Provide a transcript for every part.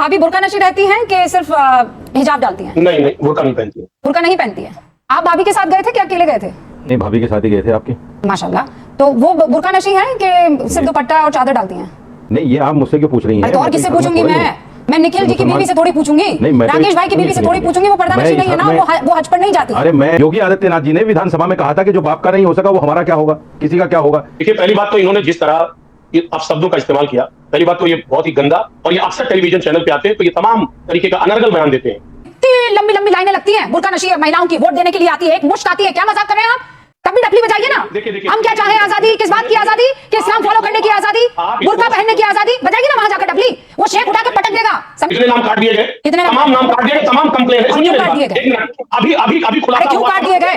भाभी बुर्का नशी रहती हैं कि सिर्फ हिजाब डालती हैं? नहीं नहीं, बुर्का नहीं पहनती है। बुर्का नहीं पहनती है। आप भाभी के साथ गए थे कि अकेले गए थे? नहीं, भाभी के साथ ही गए थे आपके। माशाल्लाह। तो वो बुर्का नशी हैं कि सिर्फ दुपट्टा और चादर डालती हैं? नहीं, ये आप मुझसे क्यों पूछ रही हैं? तो और किससे पूछूंगी मैं निखिल जी की बीवी से थोड़ी पूछूंगी, राकेश भाई की बीवी से थोड़ी पूछूंगी, वो पर्दा नशी नहीं है ना, वो हज पर नहीं जाती। अरे मैं योगी आदित्यनाथ जी ने विधानसभा में कहा था कि जो बाप का नहीं हो सका वो हमारा क्या होगा, किसी का क्या होगा। देखिए, पहली बात तो इन्होंने जिस तरह आप शब्दों का इस्तेमाल किया, पहली बात तो ये बहुत ही गंदा, और ये अक्सर टेलीविजन चैनल पे आते हैं तो ये तमाम तरीके का अनर्गल बयान देते हैं। इतनी लंबी लंबी लाइनें लगती हैं, बुर्का नशी है, महिलाओं की वोट देने के लिए आती है, एक मुश्त आती है, क्या मजाक कर रहे हैं आप? तब भी डफली बजाइए ना। देखिए, हम क्या चाहे आजादी, किस बात की आजादी, कि इस्लाम फॉलो करने की आजादी, बुर्का पहनने की आजादी, बजाइए ना वहां जाकर डफली, वो शेख उठा के पटक देगा। कितने नाम काट दिए गए? कितने तमाम नाम काट दिए गए, तमाम कंप्लेन है। क्यों काट दिए गए? अभी खुलासा क्यों काट दिए गए?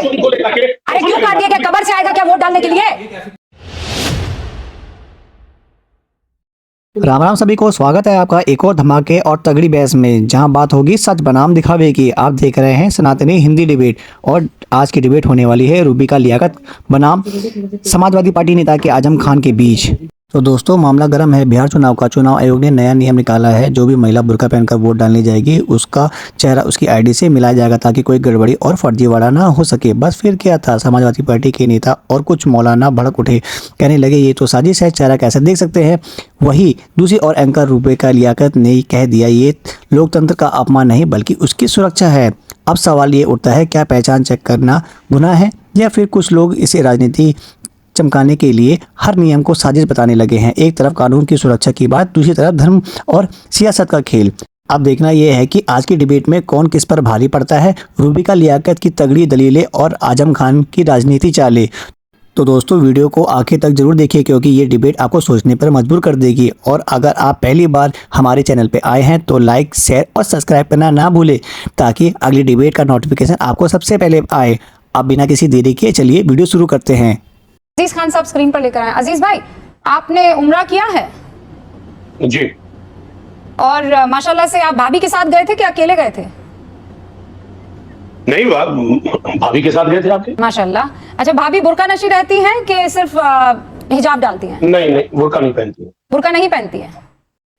अरे क्यों काट दिए गए? कबर से आएगा क्या वोट डालने के लिए? राम राम सभी को, स्वागत है आपका एक और धमाके और तगड़ी बहस में, जहां बात होगी सच बनाम दिखावे की। आप देख रहे हैं सनातनी हिंदी डिबेट, और आज की डिबेट होने वाली है रूबी का लियाकत बनाम समाजवादी पार्टी नेता के आजम खान के बीच। तो दोस्तों, मामला गर्म है। बिहार चुनाव का चुनाव आयोग ने नया नियम निकाला है। जो भी महिला बुर्का पहनकर वोट डालने जाएगी उसका चेहरा उसकी आईडी से मिलाया जाएगा ताकि कोई गड़बड़ी और फर्जीवाड़ा ना हो सके। बस फिर क्या था, समाजवादी पार्टी के नेता और कुछ मौलाना भड़क उठे, कहने लगे ये तो साजिश है, चेहरा कैसे देख सकते हैं। वही दूसरी और एंकर रूबी का लियाकत ने कह दिया ये लोकतंत्र का अपमान नहीं बल्कि उसकी सुरक्षा है। अब सवाल ये उठता है, क्या पहचान चेक करना गुनाह है, या फिर कुछ लोग इसे राजनीति चमकाने के लिए हर नियम को साजिश बताने लगे हैं। एक तरफ कानून की सुरक्षा की बात, दूसरी तरफ धर्म और सियासत का खेल। अब देखना यह है कि आज की डिबेट में कौन किस पर भारी पड़ता है, रूबी का लियाकत की तगड़ी दलीलें और आजम खान की राजनीति चालें। तो दोस्तों, वीडियो को आखिर तक जरूर देखिए क्योंकि ये डिबेट आपको सोचने पर मजबूर कर देगी। और अगर आप पहली बार हमारे चैनल पर आए हैं तो लाइक, शेयर और सब्सक्राइब करना ना भूलें ताकि अगली डिबेट का नोटिफिकेशन आपको सबसे पहले आए। अब बिना किसी देरी के चलिए वीडियो शुरू करते हैं। अजीज खान साहब स्क्रीन पर लेकर आए। अजीज भाई, आपने उम्रा किया है? जी। और माशाल्लाह से आप भाभी के साथ गए थे कि अकेले गए थे? नहीं, भाभी के साथ गए थे आपके। माशाल्लाह। अच्छा, भाभी बुर्का नशी रहती हैं कि सिर्फ हिजाब डालती हैं? नहीं नहीं, बुर्का नहीं पहनती है। बुर्का नहीं पहनती है।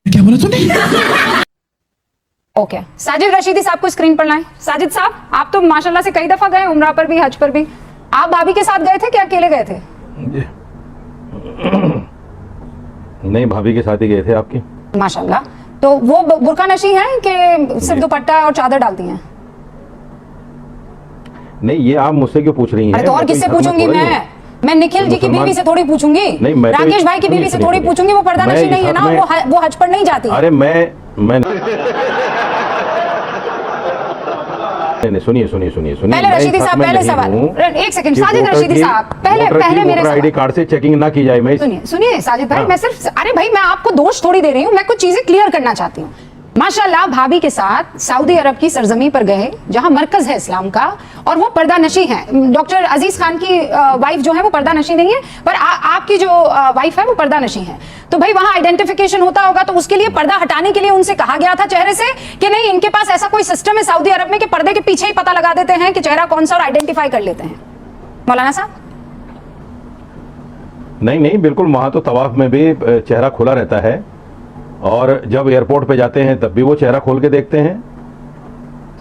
क्या बोला तूने? ओके, साजिद रशीदी साहब को स्क्रीन पर लाएं। साजिद साहब, आप तो माशाल्लाह से कई दफा गए, उम्रा पर भी, हज पर भी। आप भाभी के साथ गए थे कि अकेले गए थे? नहीं, भाभी के साथ ही गए थे आपके। माशाल्लाह। तो वो बुर्का नशी हैं कि सिर्फ दुपट्टा और चादर डालती हैं? नहीं, ये आप मुझसे क्यों पूछ रही हैं? अरे तो और किससे पूछूंगी मैं निखिल जी की बीवी से थोड़ी पूछूंगी, राकेश भाई की बीवी से थोड़ी पूछूंगी, वो पर्दा नशी नहीं है ना, वो हज पर नहीं जाती। अरे मैं नहीं, सुनिए। पहले रशीदी साहब, पहले सवाल, एक सेकंड। साजिद रशीदी साहब, पहले मेरे आईडी कार्ड से चेकिंग ना की जाए। मैं सुनिए साजिद भाई, मैं सिर्फ, अरे भाई मैं आपको दोष थोड़ी दे रही हूँ, मैं कुछ चीजें क्लियर करना चाहती हूँ। माशाल्लाह, भाभी के साथ सऊदी अरब की सरजमी पर गए जहां मरकज है इस्लाम का, और वो पर्दा नशी हैं। डॉक्टर अजीज खान की वाइफ जो है वो पर्दा नशी नहीं है, पर आपकी जो वाइफ है वो पर्दा नशी है। तो भाई वहां आइडेंटिफिकेशन होता होगा, तो उसके लिए पर्दा हटाने के लिए उनसे कहा गया था चेहरे से कि नहीं, इनके पास ऐसा कोई सिस्टम है सऊदी अरब में कि पर्दे के पीछे ही पता लगा देते हैं कि चेहरा कौन सा और आइडेंटिफाई कर लेते हैं। मौलाना साहब? नहीं, बिल्कुल, वहां तो तवाफ में भी चेहरा खुला रहता है, और जब एयरपोर्ट पे जाते हैं तब भी वो चेहरा खोल के देखते हैं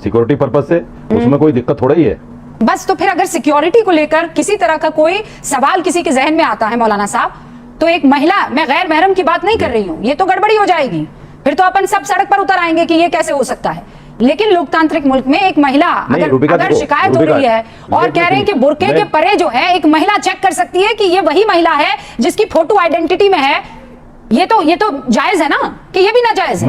सिक्योरिटी पर्पस से। उसमें कोई दिक्कत थोड़ा ही है। बस तो फिर अगर सिक्योरिटी को लेकर किसी तरह का कोई सवाल किसी के जहन में आता है मौलाना साहब, तो एक महिला, मैं गैर महरम की बात नहीं कर रही हूँ, ये तो गड़बड़ी हो जाएगी, फिर तो अपन सब सड़क पर उतर आएंगे कि ये कैसे हो सकता है। लेकिन लोकतांत्रिक मुल्क में एक महिला अगर शिकायत हो रही है और कह रहे हैं कि बुर्के के परे जो है एक महिला चेक कर सकती है कि ये वही महिला है जिसकी फोटो आइडेंटिटी में है, ये तो जायज है ना, कि ये भी नाजायज है?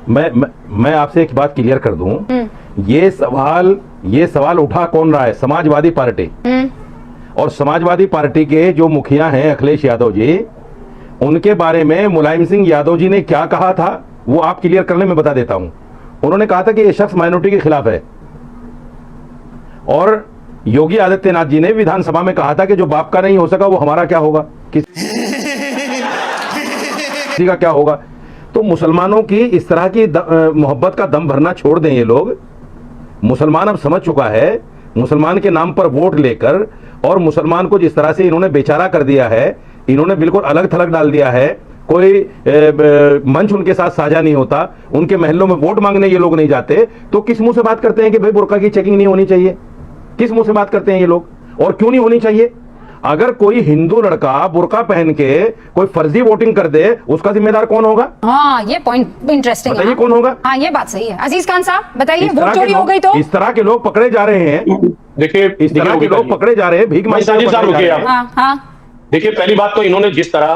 मैं आपसे एक बात क्लियर कर दूं, ये सवाल उठा कौन रहा है? समाजवादी पार्टी। और समाजवादी पार्टी के जो मुखिया हैं अखिलेश यादव जी, उनके बारे में मुलायम सिंह यादव जी ने क्या कहा था वो आप क्लियर करने में बता देता हूं। उन्होंने कहा था कि ये शख्स माइनॉरिटी के खिलाफ है, और योगी आदित्यनाथ जी ने विधानसभा में कहा था कि जो बाप का नहीं हो सका वो हमारा क्या होगा, किसी का क्या होगा। तो मुसलमानों की इस तरह की मोहब्बत का दम भरना छोड़ दें ये लोग। मुसलमान अब समझ चुका है, मुसलमान के नाम पर वोट लेकर और मुसलमान को जिस तरह से इन्होंने बेचारा कर दिया है, इन्होंने बिल्कुल अलग थलग डाल दिया है, कोई मंच उनके साथ साझा नहीं होता, उनके महलों में वोट मांगने ये लोग नहीं जाते, तो किस मुंह से बात करते हैं कि भाई बुर्का की चेकिंग नहीं होनी चाहिए? किस मुंह से बात करते हैं ये लोग? और क्यों नहीं होनी चाहिए? अगर कोई हिंदू लड़का बुर्का पहन के कोई फर्जी वोटिंग कर दे, उसका जिम्मेदार कौन होगा? हाँ, ये पॉइंट इंटरेस्टिंग है। बताइए कौन होगा? हाँ, ये बात सही है। अजीज खान साहब बताइए, इस तरह वोट के चोरी हो लोग- गई तो? इस तरह के लोग पकड़े जा रहे हैं, देखिए इस तरह के लोग पकड़े जा रहे हैं, भीख मांगते हुए साजिद साहब पकड़े जा रुकिए रहे हैं। हाँ हाँ, देखिए, पहली बात तो इन्होंने जिस तरह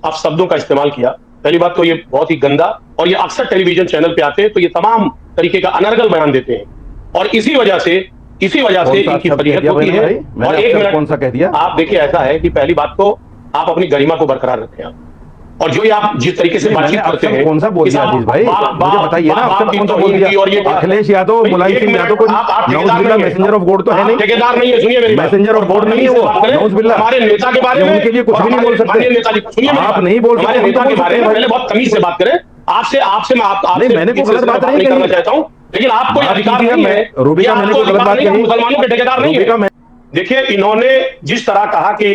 आप शब्दों का इस्तेमाल किया, पहली बात तो ये बहुत ही गंदा, और ये अक्सर टेलीविजन चैनल पे आते हैं तो ये तमाम तरीके का अनर्गल बयान देते हैं, और इसी वजह से कौन सा इनकी शब्द फजीहत कह दिया होती है। भाई? मैंने और आपसे एक मिनट, कौन सा कह दिया? आप देखिए, ऐसा है कि पहली बात तो आप अपनी गरिमा को बरकरार रखें आप, और जो ये आप जिस तरीके से नहीं, बातचीत मैंने करते अक्सर हैं, कौन सा बोल दिया अजीज भाई? मुझे बताइए ना, अक्सर कौन सा बोल दिया? और ये अखिलेश यादव, मुलायम सिंह यादव को नौज़बिल्ला मैसेंजर ऑफ गॉड तो है नहीं, ठेकेदार नहीं है। सुनिए मेरी बात, मैसेंजर ऑफ गॉड नहीं है वो, नौज़बिल्ला। हमारे नेता के बारे में उनके लिए कुछ भी नहीं बोल सकते। नेता जी, सुनिए मेरी आप बात, नहीं बोल सकते, हमारे हम तो नेता के बोल बारे सकते में हैं पहले बहुत तमीज से बात करें। आपसे मैं आपसे नहीं, मैंने कोई गलत बात नहीं करना कही। चाहता हूं, लेकिन आपको ये माफ अधिकार कीजिएगा, नहीं है। मैं- रूबिका, ये मैंने आपको कोई गलत अधिकार बात नहीं है, कही? मुसलमानों के ठेकेदार नहीं रूबिका, है। मैं- देखिए, इन्होंने जिस तरह कहा कि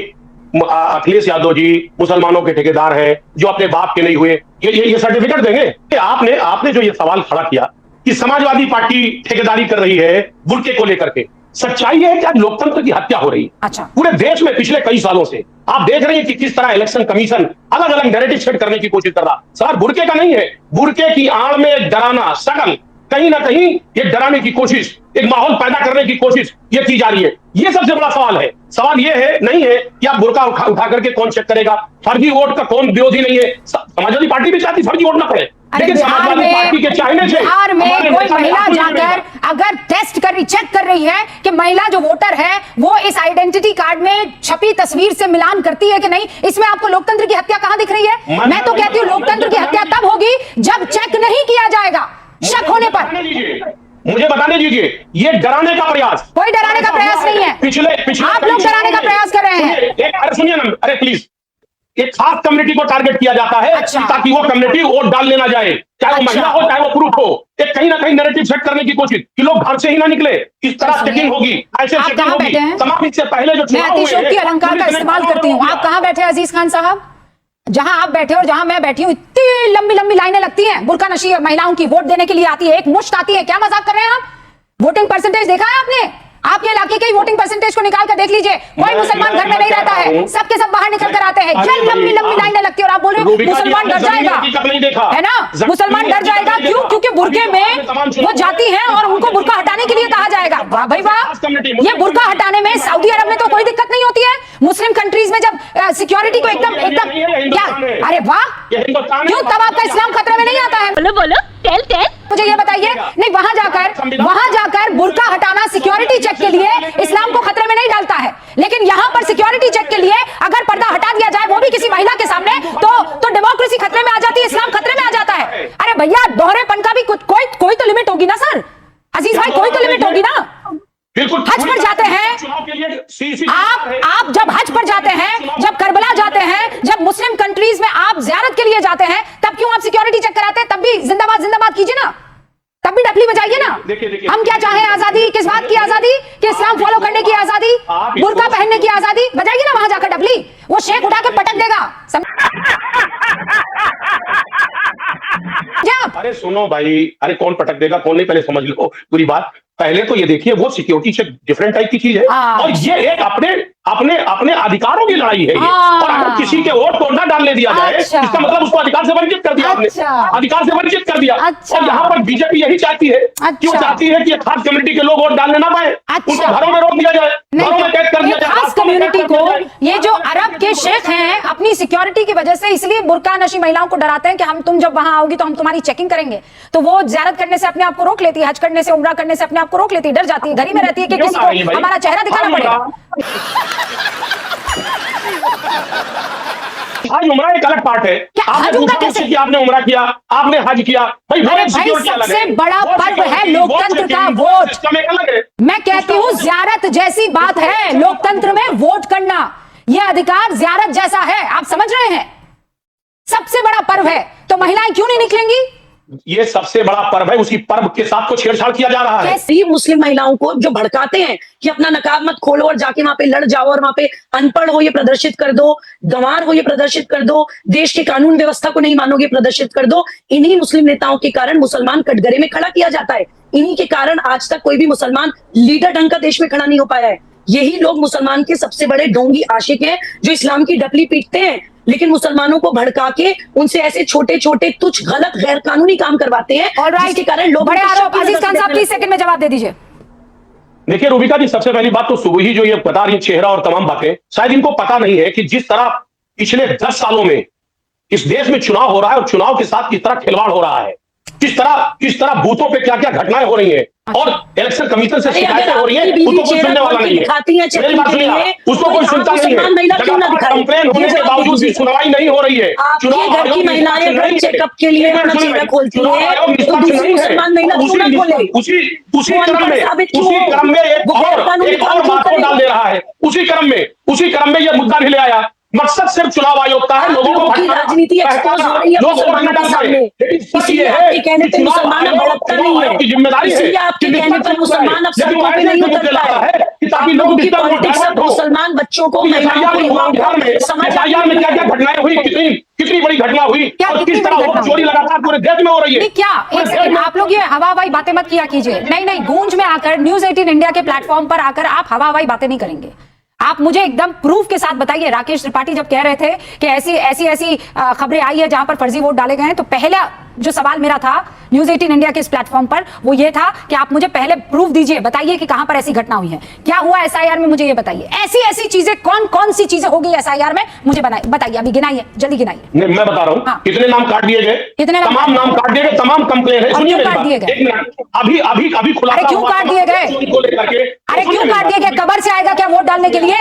अखिलेश यादव जी मुसलमानों के ठेकेदार हैं, जो अपने बाप के नहीं हुए, ये सर्टिफिकेट देंगे? आपने जो ये सवाल खड़ा किया कि समाजवादी पार्टी ठेकेदारी कर रही है बुर्के को लेकर के, सच्चाई है कि आज लोकतंत्र की हत्या हो रही है। अच्छा। पूरे देश में पिछले कई सालों से आप देख रहे हैं कि किस तरह इलेक्शन कमीशन अलग अलग नैरेटिव सेट करने की कोशिश कर रहा। सवाल बुर्के का नहीं है, बुर्के की आड़ में एक डराना शकल, कहीं ना कहीं ये डराने की कोशिश, एक माहौल पैदा करने की कोशिश ये की जा रही है। ये सबसे बड़ा सवाल है। सवाल ये है नहीं है कि आप बुर्का उठा करके कौन चेक करेगा, फर्जी वोट का कौन विरोधी नहीं है। समाजवादी पार्टी भी चाहती फर्जी वोट ना पड़े, अरे लेकिन समाजवादी पार्टी के चाहने से बिहार में हमारे कोई नेता ने महिला आपको नहीं जाकर मिलेगा। अगर टेस्ट कर रही, चेक कर रही है कि महिला जो वोटर है वो इस आइडेंटिटी कार्ड में छपी तस्वीर से मिलान करती है कि नहीं, इसमें आपको लोकतंत्र की हत्या कहां दिख रही है? मैं तो कहती हूँ लोकतंत्र की हत्या तब होगी जब चेक नहीं किया जाएगा शक होने पर। मुझे बताने दीजिए, ये डराने का प्रयास, कोई डराने का प्रयास नहीं है। पिछले आप लोग डराने का प्रयास कर रहे हैं। अरे सुनिए ना, अरे प्लीज, एक खास कम्युनिटी को टारगेट किया जाता है। अच्छा। ताकि वो कम्युनिटी वोट डाल लेना जाए, चाहे वो अच्छा। महिला हो चाहे वो पुरुष हो। एक कहीं ना कहीं नैरेटिव सेट करने की कोशिश कि लोग घर से ही ना निकले, इस तरह सुनिए, चेकिंग होगी, ऐसे आप चेकिंग कहाँ होगी। बैठे हैं? तमाम इससे पहले जो मैं चुनाव हुए अतिशयोक्ति हैं, अलंकार का पुलिस ने इस्तेमाल चुनाव करती हूँ। लड़ा। आप कहाँ बैठे हैं अजीज खान साहब? जहां आप बैठे और जहां मैं बैठी हूँ, इतनी लंबी लंबी लाइनें लगती हैं बुर्का नशी महिलाओं की, वोट देने के लिए आती है, एक मुश्त आती है। क्या मजाक कर रहे हैं आप? वोटिंग परसेंटेज देखा है आपने? आपके इलाके के वोटिंग परसेंटेज को निकाल कर देख लीजिए, कोई मुसलमान घर में नहीं रहता है, सबके सब बाहर निकल कर आते हैं। क्या लंबी लंबी लाइनें लगती है और आप बोल रहे हो मुसलमान डर जाएगा, है ना? मुसलमान डर जाएगा क्यों? क्योंकि बुर्के में वो जाती हैं और उनको बुर्का हटाने के लिए कहा जाएगा। वाह भाई वाह, ये बुर्का हटाने में सऊदी अरब में तो कोई दिक्कत नहीं होती है। मुस्लिम कंट्रीज में जब सिक्योरिटी को एकदम क्या, अरे वाह, क्यों तब आपका इस्लाम खतरे में नहीं आता है? बोलो बोलो, टेल टेल। मुझे ये बताइए, नहीं वहां जाकर बुर्का हटाना सिक्योरिटी चेक के लिए इस्लाम को खतरे में नहीं डालता है, लेकिन यहाँ पर सिक्योरिटी चेक के लिए अगर पर्दा हटा दिया जाए वो भी किसी महिला के सामने, तो डेमोक्रेसी खतरे में आ जाती है, इस्लाम खतरे में आ जाता है। अरे भैया, दोहरेपन का भी कोई तो लिमिट होगी ना सर। अजीज भाई, कोई तो लिमिट होगी ना। बिल्कुल हज पर जाते हैं चुनाव के लिए आप जब हज पर जाते हैं, जब करबला जाते हैं, जब मुस्लिम कंट्रीज में आप ज़ियारत के लिए जाते हैं, तब क्यों आप सिक्योरिटी चेक कराते हैं? तब भी जिंदाबाद जिंदाबाद कीजिए ना, तब भी डफली बजाइए ना। देखिए, हम क्या चाहें? आजादी, किस बात की आजादी? कि इस्लाम फॉलो करने की आजादी, बुर्का पहनने की आजादी। बजाइए ना वहां जाकर डफली, वो शेख उठा के पटक देगा। अरे सुनो भाई, अरे कौन पटक देगा कौन नहीं, पहले समझ लो पूरी बात। पहले तो ये देखिए, वो सिक्योरिटी चेक डिफरेंट टाइप की चीज है, और ये एक अपने अधिकारों की लड़ाई है ये। और अगर किसी के वोट को ना डालने दिया जाए, अच्छा। इसका मतलब उसको अधिकार से वंचित कर दिया आपने, अच्छा। अधिकार से वंचित कर दिया। अच्छा। और यहाँ पर बीजेपी यही चाहती है, क्यों चाहती है कि खास कम्युनिटी के लोग वोट डालने ना पाए, उनको घरों में रोक दिया जाए, घरों में कैद कर दिया जाए। खास कम्युनिटी को ये जो अरब के शेख हैं अपनी सिक्योरिटी की वजह से इसलिए बुर्का नशी महिलाओं को डराते हैं कि तुम जब वहां आओगी तो हम तुम्हारी चेकिंग करेंगे। तो वो ज़ियारत करने से अपने आप को रोक लेती है, हज करने से, उम्रा करने से अपने आप को रोक लेती है, डर जाती है, घर ही में रहती है कि किसी को हमारा चेहरा दिखाना पड़ेगा। आज उम्रा एक अलग पार्ट है। आपने पूछा मुझसे कि आपने उम्रा किया, आपने हज किया, भाई अरे भाई, सबसे बड़ा पर्व है लोकतंत्र का वोट। सिस्टम एक अलग है। मैं कहती हूँ ज़ियारत जैसी बात है लोकतंत्र में वोट करना, यह अधिकार ज़ियारत जैसा है, आप समझ रहे हैं? सबसे बड़ा पर्व है, तो महिलाएं क्यों नहीं निकलेंगी? ये सबसे बड़ा पर्व है, उसी पर्व के साथ तो छेड़छाड़ किया जा रहा है। कैसी मुस्लिम महिलाओं को जो भड़काते हैं कि अपना नकाब मत खोलो और जाके वहां पे लड़ जाओ और वहां पे अनपढ़ हो ये प्रदर्शित कर दो, गंवार हो ये प्रदर्शित कर दो, देश की कानून व्यवस्था को नहीं मानोगे प्रदर्शित कर दो। इन्हीं मुस्लिम नेताओं के कारण मुसलमान कटघरे में खड़ा किया जाता है। इन्हीं के कारण आज तक कोई भी मुसलमान लीडर ढंग का देश में खड़ा नहीं हो पाया है। यही लोग मुसलमान के सबसे बड़े ढोंगी आशिक हैं जो इस्लाम की डपली पीटते हैं, लेकिन मुसलमानों को भड़का के उनसे ऐसे छोटे छोटे तुच्छ गलत गैर कानूनी काम करवाते हैं। जिसके कारण लोग बड़े आरोप। अजीज खान साहब 30 सेकंड में जवाब दे दीजिए। देखिए रूबिका जी, सबसे पहली बात तो सुबह ही जो ये बता रही चेहरा और तमाम बातें, शायद इनको पता नहीं है कि जिस तरह पिछले 10 सालों में इस देश में चुनाव हो रहा है और चुनाव के साथ किस तरह खिलवाड़ हो रहा है, किस तरह बूथों पे क्या क्या घटनाएं हो रही हैं और इलेक्शन कमीशन से शिकायतें हो रही हैं, उसको कोई सुनने वाला नहीं है। मेरी बात सुनिए, उसको कोई सुनता नहीं है। कंप्लेन होने के बावजूद भी सुनवाई नहीं हो रही है। चुनाव घर की महिलाएं अगर चेकअप के लिए अपना चेहरा खोलती हैं तो दूसरी मुसलमान महिला क्यों ना खोले? उसी क्रम में एक और बात को डाल दे रहा है। उसी क्रम में ये मुद्दा भी ले आया। मकसद सिर्फ चुनाव आयोग का है, लोगों को राजनीति एक्सपोज हो रही है मुसलमानों के सामने। इसलिए आपके कहने पे मुसलमान अब भड़कता नहीं है, इसलिए आपके कहने पर मुसलमान अब सड़कों पे नहीं उतरता है। आप लोगों की पॉलिटिक्स अब मुसलमान बच्चों को, महिलाओं को, युवाओं को समझ में क्या क्या घटनाएं हुई, कितनी बड़ी घटना हुई और किस तरह चोरी लगातार पूरे देश में हो रही है। क्या एक सेकंड, आप लोग ये हवा हवाई बातें मत किया कीजिए। नहीं, गूंज में आकर न्यूज़ 18 इंडिया के प्लेटफॉर्म पर आकर आप हवा हवाई बातें नहीं करेंगे। आप मुझे एकदम प्रूफ के साथ बताइए। राकेश त्रिपाठी जब कह रहे थे कि ऐसी खबरें आई है जहां पर फर्जी वोट डाले गए हैं, तो पहला जो सवाल मेरा था न्यूज़ 18 इंडिया के इस प्लेटफॉर्म पर वो ये था कि आप मुझे पहले प्रूफ दीजिए, बताइए कि कहां पर ऐसी घटना हुई है, क्या हुआ एसआईआर में, मुझे ये बताइए। ऐसी चीजें कौन सी चीजें होगी एसआईआर में, मुझे बताइए, अभी गिनाइए, जल्दी गिनाइए। मैं बता रहा हूँ। हाँ। कितने नाम काट दिए गए, तमाम नाम काट दिए गए, तमाम कंप्लेन है। सुनिए काट दिए गए, अभी खुलासा। अरे क्यों काट दिए गए, अरे क्यों काट दिए गए? कबर से आएगा क्या वोट डालने के लिए?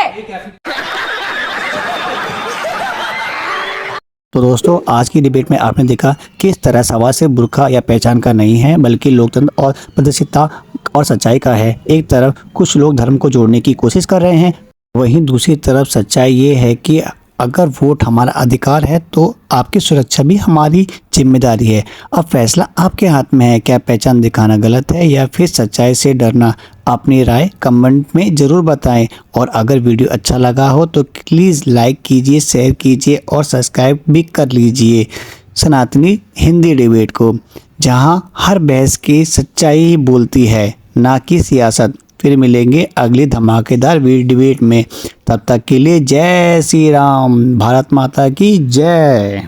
तो दोस्तों, आज की डिबेट में आपने देखा किस तरह सवाल से बुर्का या पहचान का नहीं है, बल्कि लोकतंत्र और पारदर्शिता और सच्चाई का है। एक तरफ कुछ लोग धर्म को जोड़ने की कोशिश कर रहे हैं, वहीं दूसरी तरफ सच्चाई ये है कि अगर वोट हमारा अधिकार है तो आपकी सुरक्षा भी हमारी जिम्मेदारी है। अब फैसला आपके हाथ में है, क्या पहचान दिखाना गलत है या फिर सच्चाई से डरना। अपनी राय कमेंट में ज़रूर बताएं और अगर वीडियो अच्छा लगा हो तो प्लीज़ लाइक कीजिए, शेयर कीजिए और सब्सक्राइब भी कर लीजिए सनातनी हिंदी डिबेट को, जहां हर बहस की सच्चाई ही बोलती है, ना कि सियासत। फिर मिलेंगे अगली धमाकेदार डिबेट में, तब तक के लिए जय श्री राम, भारत माता की जय।